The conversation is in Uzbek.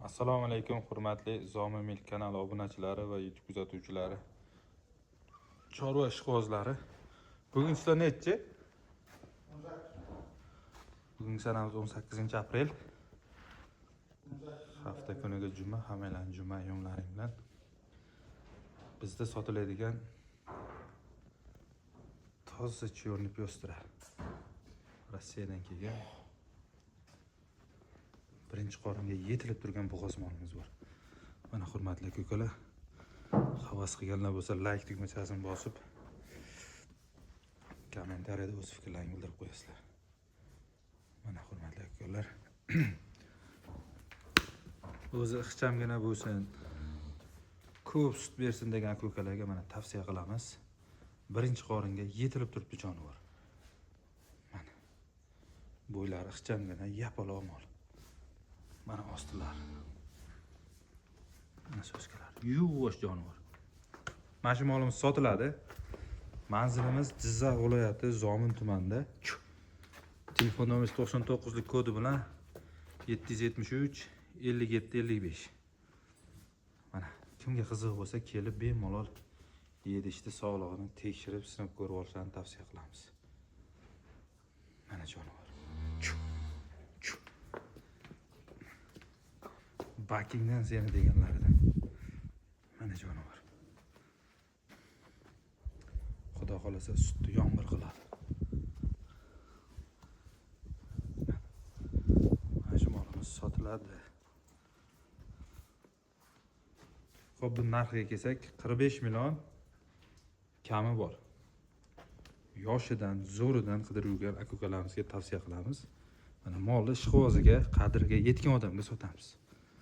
Assalomu alaykum hurmatli Zomi Milk kanali obunachilari va YouTube kuzatuvchilari. Chorva ishqibozlari. Bugun sizlar nechi? Bugun sanamiz 18-aprel. Hafta kuniga juma, hammalarning juma yomlaring bilan. Bizda sotiladigan toza черный pyostra. Rossiyadan kelgan. Birinchi qoringa yetilib turgan bo'g'oz molimiz bor. Mana hurmatli ko'kalar, havas qilganlar bo'lsa like tugmachasini bosib, kommentariyada o'z fikrlaringizni bildirib qo'yasizlar. Mana hurmatli ko'kalar. O'zi ixchamgina bo'lsin, ko'p sut bersin degan ko'kalarga mana tavsiya qilamiz. Birinchi qoringa yetilib turibdi jonivor. Mana bo'ylari ixchamgina, yapaloq mol. Mana ostilar. Mana so'zkalar. Yuvosh jonivor. Mana shu molimiz sotiladi. Manzilimiz Jizzax viloyati Zomin tumanida. Telefon nomeri 99 lik kodi bilan 773 57 55. Mana kimga qiziq bo'lsa kelib bemalol yedishni sog'lig'ini tekshirib, sinab ko'rib olishni tavsiya qilamiz. Mana jonivor. Bakingdan seni deganlaridan. Mana jonivor. Xudo xolasa sutni yomg'ir qiladi. Mana shu molimiz sotiladi. Xo'p, bu narxiga kelsak 45 million kami bor. Yoshidan, zo'ridan qidirib yurgan aka-ukalarimizga tavsiya qilamiz. Mana molni ishqiboziga, qadriga yetgan odamga sotamiz.